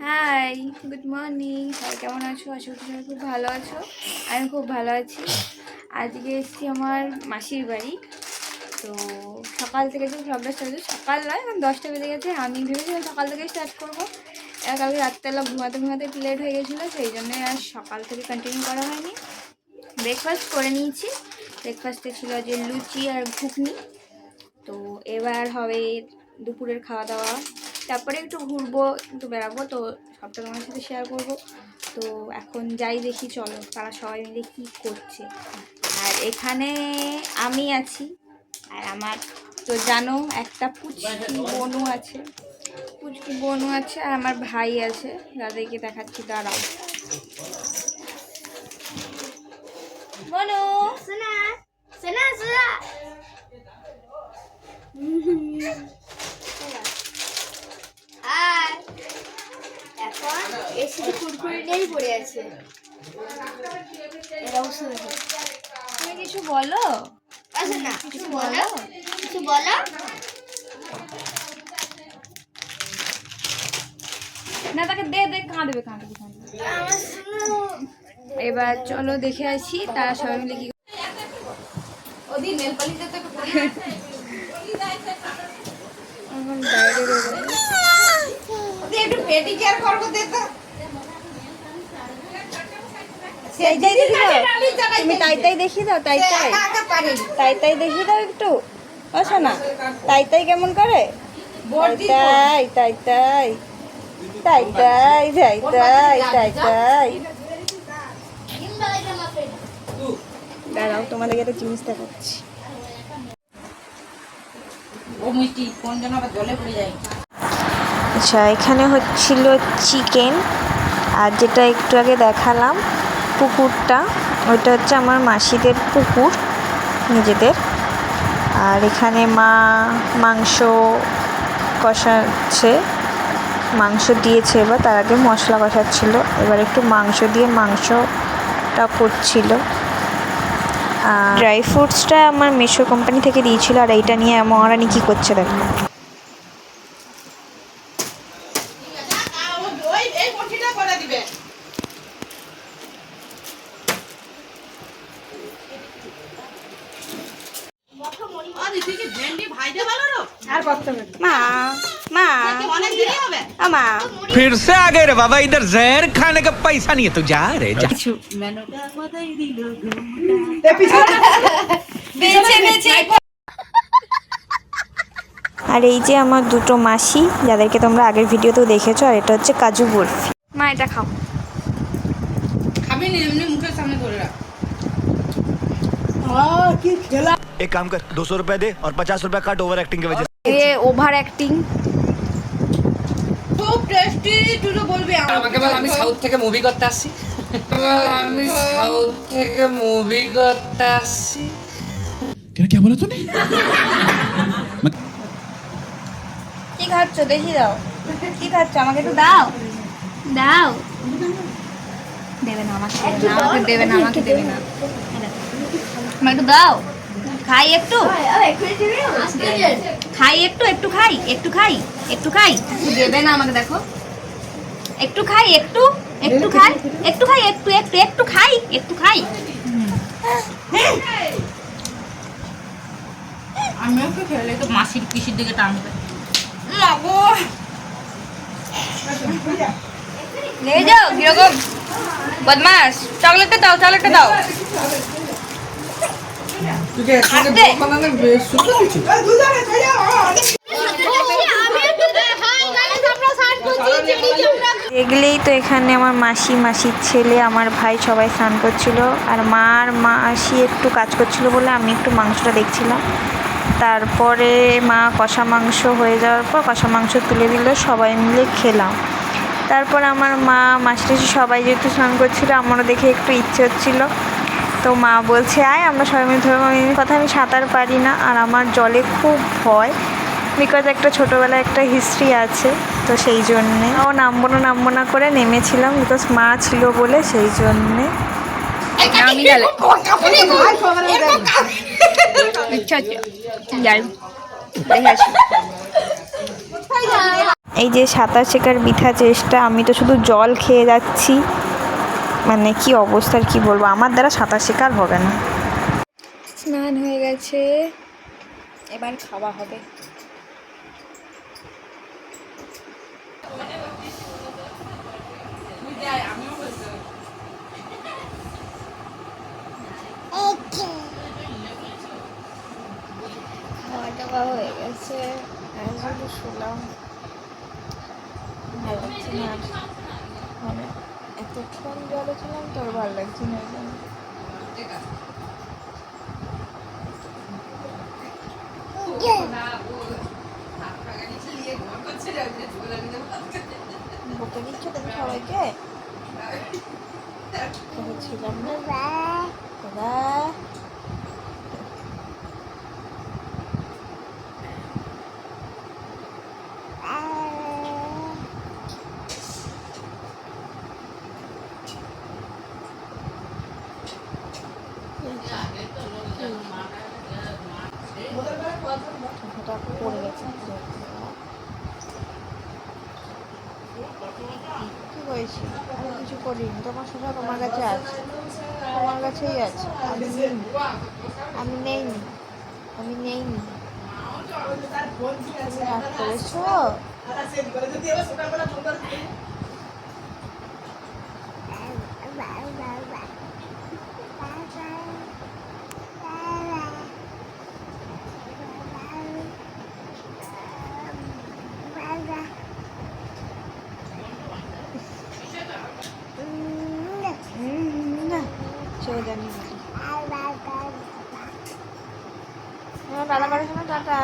High, good morning. সবাই কেমন আছো? আশা করি সবাই খুব ভালো আছো। আমি খুব ভালো আছি। আজকে এসেছি আমার মাসির বাড়ি। তো সকাল থেকে যে ভ্লগটা স্টার্ট, সকাল নয়, 10টা বেজে গেছে। আমি ভেবেছিলাম সকাল থেকে স্টার্ট করবো। কালকে রাত্রেবেলা ঘুমাতে ঘুমাতে একটু লেট হয়ে গেছিলো, সেই জন্যই আর সকাল থেকে কন্টিনিউ করা হয়নি। ব্রেকফাস্ট করে নিয়েছি। ব্রেকফাস্টে ছিল যে লুচি আর ঘুগনি। তো এবার হবে দুপুরের খাওয়া দাওয়া, তারপরে একটু ঘুরবো, একটু বেড়াবো। তো সবটা তোমার সাথে শেয়ার করবো। তো এখন যাই দেখি, চলো তারা সবাই মিলে কী করছে। আর এখানে আমি আছি, আর আমার তো জানো একটা পুচকি বোনও আছে, আর আমার ভাই আছে, যাদেরকে দেখাচ্ছি, দাঁড়াও। বলো সোনা, সোনা সোনা। আর এখন এসে কুরকুরে নিয়েই পড়ে আছে। তুমি কিছু বলো। আচ্ছা না, কিছু বলো, কিছু বলো না। তাকে দে দে, কাঁদবে। এবার চলো দেখে আসি তারা সবাই মিলে কি। ওদিন নেলপালিশ দিতে একটু পেডিকিউর করবো, দে তো। তুমি তাই দেখিয়ে দাও, তাই দেখিয়ে দাও একটু। আচ্ছা না, তাই কেমন করে? তাই দাঁড়াও, তোমাদেরকে একটা জিনিস দেখাচ্ছি। আচ্ছা, এখানে হচ্ছিল চিকেন, আর যেটা একটু আগে দেখালাম পুকুরটা, ওইটা হচ্ছে আমার মাসিদের পুকুর নিজেদের। আর এখানে মা মাংস কষাচ্ছে, মাংস দিয়েছে। এবার তার আগে মশলা কষাচ্ছিল, এবার একটু মাংস দিয়ে মাংসটা করছিল। ড্রাই ফ্রুটসটা আমার মিশো কোম্পানি থেকে দিয়েছিল। আর এইটা নিয়ে মহারানী কী করছে দেখো। फिर से आ गए रे बाबा, इधर जहर खाने का पैसा नहीं है तो जा रे जा। আর এই যে আমার দুটো মাসি, যাদেরকে তোমরা আগের ভিডিওতেও দেখেছো। আর এটা হচ্ছে কাজু বরফি। মা এটা খাও। খাবি না, এমনি মুখের সামনে ধরে রাখ। एक काम कर, 200 रुपए दे और 50 रुपए काट ओवर एक्टिंग की वजह से। ये ओভার অ্যাক্টিং। খুব টেস্টি। তুই তো বলবি আমাকে বল, আমি সাউথ থেকে মুভি করতে আসছি। আমি সাউথ থেকে মুভি করতে আসছি। क्या बोला तूने? কি খাচ্ছ দেখি দাও, কি খাচ্ছ আমাকে একটু দাও। দেবে না আমাকে, দেবে না আমাকে একটু দাও। খাই একটু, দেবে না আমাকে। দেখো একটু খাই, একটু খাই। আমি ওকে খেলে তো মাসির পিসির দিকে টানবে। নিয়ে যাও, কিরকম বদমাস। চকলেটটা দাও। দেখলেই তো এখানে আমার মাসির ছেলে, আমার ভাই সবাই স্নান করছিল। আর মাসি একটু কাজ করছিল বলে আমি একটু মাংসটা দেখছিলাম। তারপরে মা কষা মাংস হয়ে যাওয়ার পর কষা মাংস তুলে দিল, সবাই মিলে খেলাম। তারপর আমার মাসি সবাই যেহেতু স্নান করছিল, আমারও দেখে একটু ইচ্ছে হচ্ছিল। তো মা বলছে আয় আমরা সবাই মিলে ধরবো। কথা, আমি সাঁতার পারি না, আর আমার জলে খুব ভয়, বিকজ একটা ছোটোবেলায় একটা হিস্ট্রি আছে। তো সেই জন্যে নামবো না করে নেমেছিলাম, বিকজ মা ছিল বলে, সেই জন্যে। এই যে সাঁতার শেখার বৃথা চেষ্টা, আমি তো শুধু জল খেয়ে যাচ্ছি, মানে কি অবস্থার কি বলবো, আমার দ্বারা সাঁতার শেখার হবে না। স্নান হয়ে গেছে, এবার খাওয়া হবে। খাওয়া দাওয়া হয়ে গেছে, শুধু শুলাম, ভালো লাগছে না আর, মানে এতক্ষণ জলে ছিলাম তো আর ভালো লাগছে না এখন। বকে দিচ্ছ তুমি সবাইকে, ছিলাম না দাদা। পড়ে গেছে, কি হয়েছে? আমি কিছু করিনি, তোমার শোষা তোমার কাছে আছে, তোমার কাছেই আছে, আমি নেইনি, আমি নেইনি, আমি নেইনি। তুমি রাগ করেছো? টাটা করে শোনো, টাটা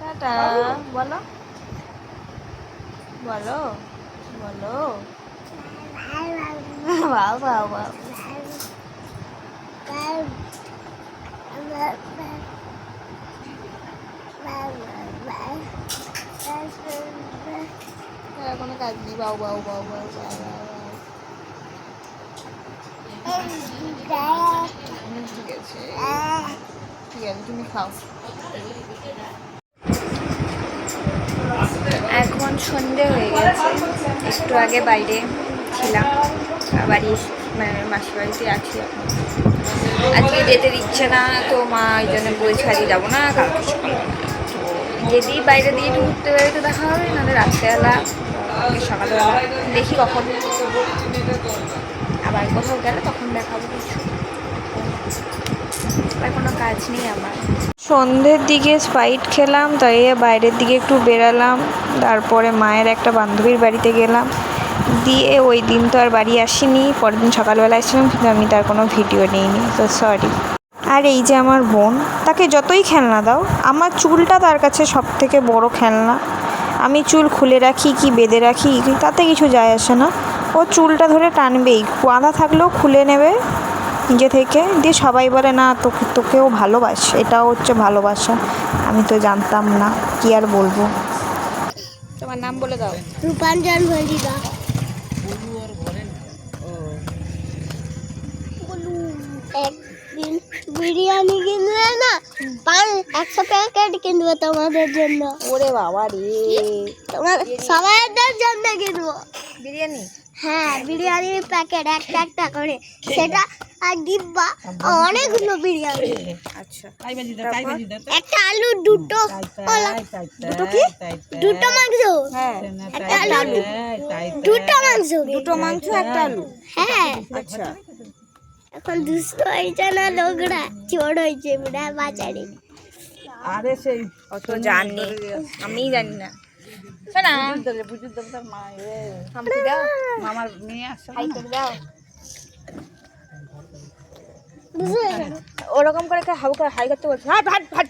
টাটা বলো, বলো বলো, বাও বাও বাও। কোনো কাজ নেই, বাউ বাউ বাউ বাউ বাউ। ঠিক আছে ঠিক আছে, তুমি খাও। এখন সন্ধে হয়ে গেছে, একটু আগে বাইরে ছিলাম, বাড়ি মানে মাসির বাড়িতে আছি এখন। আজকে যেতে দিচ্ছে না তো মা, ওই জন্য বলছে আজকে যাবো না, কালকে সকালবেলা। যদি বাইরে দিয়ে একটু ঘুরতে বেরোতে দেখা হবে, নাহলে রাত্রেবেলা সকালবেলা দেখি কখন আবার কোথাও গেলে তখন দেখাবো কিছু, আর কোনো কাজ নেই আমার। সন্ধ্যের দিকে স্প্রাইট খেলাম, তাই বাইরের দিকে একটু বেরালাম, তারপরে মায়ের একটা বান্ধবীর বাড়িতে গেলাম, দিয়ে ওই দিন তো আর বাড়ি আসিনি, পরের দিন সকালবেলা এসেছিলাম, কিন্তু আমি তার কোনো ভিডিও নিইনি, তো সরি। আর এই যে আমার বোন, তাকে যতই খেলনা দাও, আমার চুলটা তার কাছে সব থেকে বড় খেলনা। আমি চুল খুলে রাখি কি বেঁধে রাখি তাতে কিছু যায় আসে না, ও চুলটা ধরে টানবেই, বাঁধা থাকলেও খুলে নেবে নিজে থেকে, দিয়ে সবাই বলে না তোকেও ভালোবাসে, এটাও হচ্ছে ভালোবাসা। আমি তো জানতাম না, কি আর বলবো। তোমার নাম বলে দাও। রূপাঞ্জন মল্লিকা। একদিন বিরিয়ানি কিনবে না, 100 প্যাকেট কিনবো তোমাদের জন্য। ওরে বাবা রে, তোমার সবাইদের জন্য কিনবো বিরিয়ানি। হ্যাঁ, বিরিয়ানির প্যাকেট একটা করে, সেটা আর ডিব্বা, অনেকগুলো বিরিয়ানি। আচ্ছা, একটা আলু, দুটো কি দুটো মাংস, হ্যাঁ একটা আলু, দুটো মাংস, দুটো মাংস একটা আলু। হ্যাঁ। আচ্ছা, এখন দুষ্ট হয়েছে না, লোকরা চোর হয়েছে, বুড়া বাজারে। আরে সেই অত জানি, আমি জানি না। শোনা হাম্পি দাও, মামার মেয়ে আসছে হাই করে দাও। বুঝতে পেরেছো? ওরকম করে হাউ করে হাই করতে বলছে, হাট হাট হাট।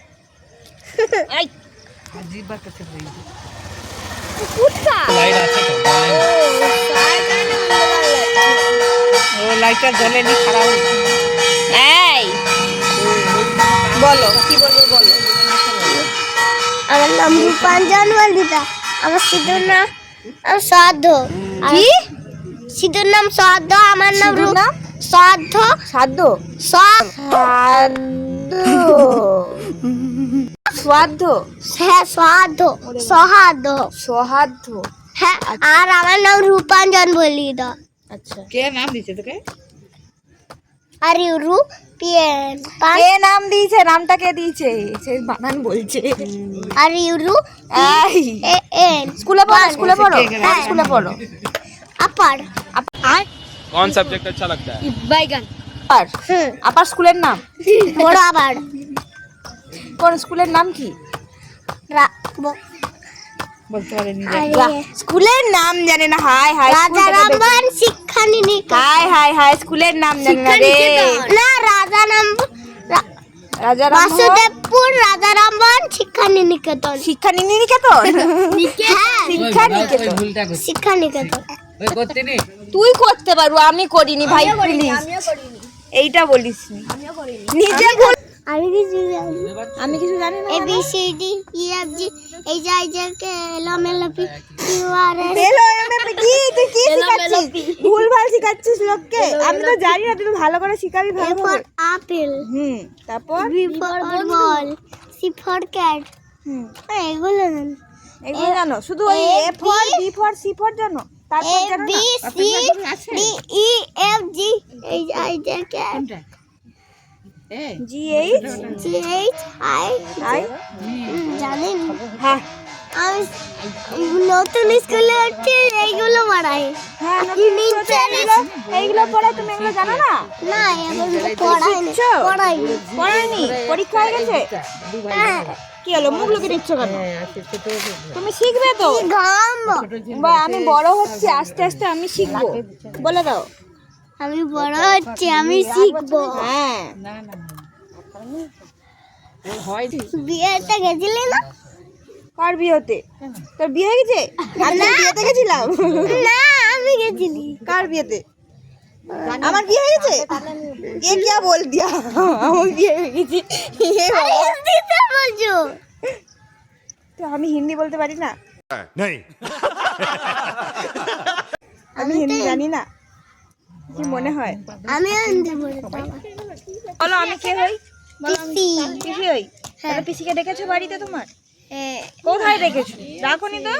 এই আজিবা কাছে বই কুত্তা লাইট আছে তো ও লাইটটা জ্বলে নি, খারাপ হচ্ছে। এই বলো কি বলবো বলো। আমার নাম রূপাঞ্জন মল্লিকা, আমার সিধুর নাম শ্রাদ্ধ। কি সিধুর নাম শ্রাদ্ধ, আমার নাম সিধুর নাম? শ্রাদ্ধ। সাদ্য? শ্রাদ্ধ। সোয়াদ্ধ হ্যাঁ সহাধ্য সহাধ্য সহাধ্য। হ্যাঁ আর আমার নাম রূপাঞ্জন বলি দা। আচ্ছা, কে নাম দিছে তোকে? আর ইউরু পিএন কে নাম দিয়েছে? নামটা কে দিয়েছে? সে বানান বলছে। আর ইউরু এই এন স্কুলে পড়ো, স্কুলে পড়ো, হ্যাঁ স্কুলে পড়ো। আপার कौन सब्जेक्ट अच्छा लगता है? বাইগান আর আপার স্কুলের নাম? বড় আবার কোন স্কুলের নাম কি? বলতে পারেনি। স্কুলের নাম জানে না? হাই হাই রাজা রামবান শিক্ষা নিকেতন। হাই হাই হাই স্কুলের নাম জানে না রে। না রাজা রাম রাজা রাম বাসুদেবপুর রাজা রামবান শিক্ষা নিকেতন। শিক্ষা নিকেতন। হ্যাঁ শিক্ষা নিকেতন। ভুলটা করছি। শিক্ষা নিকেতন। ওই করতে নি তুই করতে পারবো, আমি করিনি ভাই, প্লিজ এইটা বলিস নিজে ভুল। আমি কিছু জানি আমি কিছু জানি না। A B C D E F G এই যে এই যে K L M N P Q R S এলো এমএপি কি? তুই কি শিখাচ্ছিস? ভুলভাল শিখাচ্ছিস লোককে। আমি তো জানি না, তুই ভালো করে শিখাবি এ ভালো ফর করে। আপেল তারপর B for ball C for cat এগুলো জানি এগুলো জানো? শুধু ওই A for B for C for জানো? তারপর এ জানো বি না? C D E F G এই যে এই যে K G H G H I I জানি না। হ্যাঁ আমি নতুন স্কুলে হচ্ছে এইগুলো পড়াই। হ্যাঁ আপনি নিচে এইগুলো পড়ে তুমি এগুলো জানো না? না এগুলো পড়াইনি শিখছো? পড়াইনি পড়ায়নি? পরীক্ষা হয়ে গেছে? হ্যাঁ কি হলো মুখ লুকিয়ে দিচ্ছ কেন? তুমি শিখবে তো। গাম বা আমি বড় হচ্ছি, আস্তে আস্তে আমি শিখবো, বলে দাও। আমি বড় হচ্ছি আমি শিখবো। হ্যাঁ বিয়েতে গেছিলি না? কার বিয়েতে? তোর বিয়ে হয়ে গেছে? আমি তো বিয়েতে গেছিলাম। না আমি গেছিলি। কার বিয়েতে? আমার বিয়ে হয়ে গেছে? এ কি বল দিয়া? আমার বিয়ে হয়ে গেছে। এ বাবা, হিন্দিতে বলছো? তো আমি হিন্দি বলতে পারি না? नहीं আমি হিন্দি জানি না। কি মনে হয়? আমি হিন্দি বলতে বলো আমি কে হই? পিসি। পিসি হই। তাহলে পিসিকে ডেকেছো বাড়িতে তোমার? কোথায় ডেকেছো? ডাকোনি তো?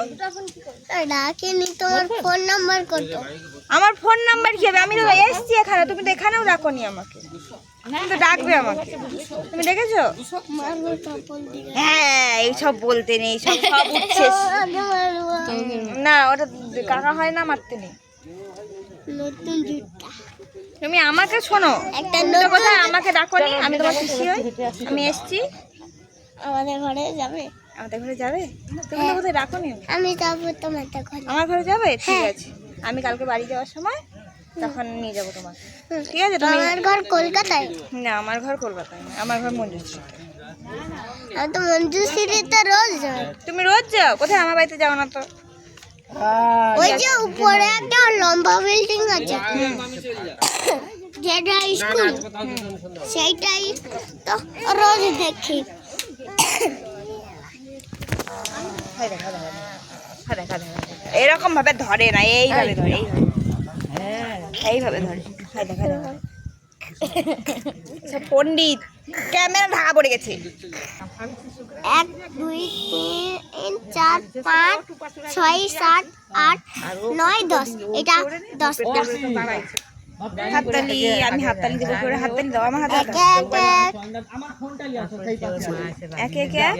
ডাকেনি, তোমার ফোন নাম্বার কত? আমার ফোন নাম্বার কি হবে? আমি তো এসছি এখানে, তুমি তো এখানেও ডাকোনি আমাকে। তুমি তো ডাকবে আমাকে। তুমি ডেকেছো? হ্যাঁ এইসব বলতে নেই, সব সব উঠছে। না ওটা কাকা হয় না, মারতে নেই। নতুন জুতা তুমি আমাকে শোনো, একটা তুমি তো কোথায় আমাকে ডাকোনি? আমি তোমার পিসি হই, আমি এসছি। আমাদের ঘরে যাবে? আমাদের ঘরে যাবে? তুমি তো কোথায় ডাকোনি? আমি যাবো তোমার ঘরে। আমার ঘরে যাবে? ঠিক আছে, আমি কালকে বাড়ি যাওয়ার সময় তখন নিয়ে যাবো তোমাকে। ঠিক আছে? তুমি আমার ঘর কলকাতায়। না, আমার ঘর কলকাতায় না, আমার ঘর মঞ্জুশ্রী। আমি তো মঞ্জুশ্রীতে রোজ যাই। তুমি রোজ যাও? কোথায়? আমার বাড়িতে যাও না তো। ওই যে উপরে একটা লম্বা বিল্ডিং আছে যেটা স্কুল, সেইটাই তো রোজ দেখি। এরকম ভাবে ধরে না, এইভাবে ধরে, এইভাবে ধরে। সব পণ্ডিত, ক্যামেরা ঢাকা পড়ে গেছে। 1 2 3 4 5 6 7 8 9 10 এটা 10টা। হাততালি, আমি হাততালি দেবো। করে হাততালি দাও, আমার হাতে এক এক এক এক এক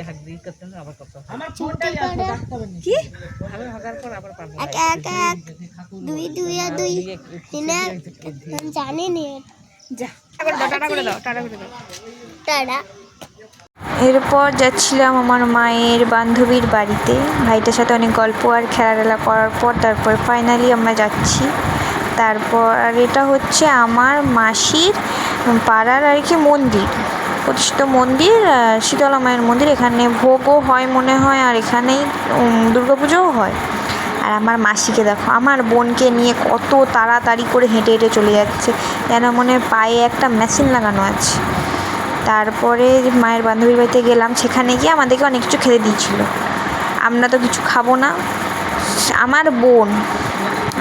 কি? এক এক এক 2 2 2 3 জানি নি। যা টাটা করে দাও, টাটা করে দাও। টাটা। এরপর যাচ্ছিলাম আমার মায়ের বান্ধবীর বাড়িতে। ভাইটার সাথে অনেক গল্প আর খেলাধুলা করার পর তারপর ফাইনালি আমরা যাচ্ছি। তারপর আর এটা হচ্ছে আমার মাসির পাড়ার আর কি মন্দির, প্রতিষ্ঠিত মন্দির, শীতলা মায়ের মন্দির। এখানে ভোগও হয় মনে হয়, আর এখানেই দুর্গাপুজোও হয়। আর আমার মাসিকে দেখো, আমার বোনকে নিয়ে কত তাড়াতাড়ি করে হেঁটে হেঁটে চলে যাচ্ছে, যেন মনে পায়ে একটা মেশিন লাগানো আছে। তারপরে মায়ের বান্ধবীর বাড়িতে গেলাম, সেখানে গিয়ে আমাদেরকে অনেক কিছু খেতে দিয়েছিল। আমরা তো কিছু খাবো না।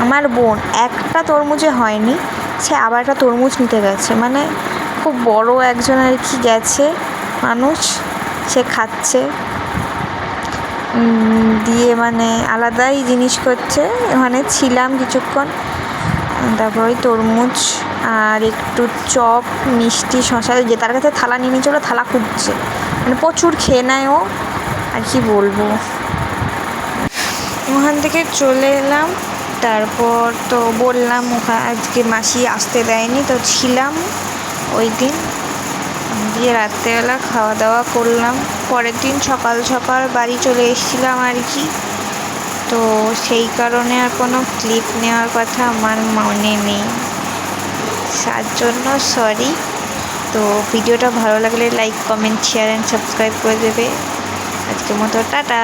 আমার বোন একটা তরমুজে হয়নি, সে আবার একটা তরমুজ নিতে গেছে। মানে খুব বড় একজন আর কি গেছে মানুষ, সে খাচ্ছে, দিয়ে মানে আলাদাই জিনিস করছে। ওখানে ছিলাম কিছুক্ষণ, তারপর ওই তরমুজ আর একটু চপ, মিষ্টি, শশা, যে তার কাছে থালা নিয়ে নিয়েছে, ওরা থালা খুঁজছে, মানে প্রচুর খেয়ে নেয় ও, আর কি বলবো। ওখান থেকে চলে এলাম, তারপর তো বললাম ওখানে আজকে মাসি আসতে দেয়নি, তো ছিলাম ওই দিন, দিয়ে রাত্রেবেলা খাওয়া দাওয়া করলাম। পরের দিন সকাল সকাল বাড়ি চলে এসেছিলাম আর কি, তো সেই কারণে আর কোনো ক্লিপ নেওয়ার কথা আমার মনে নেই, তার জন্য সরি। তো ভিডিওটা ভালো লাগলে like, comment, share and subscribe করে দেবে। আজকের মতো টাটা।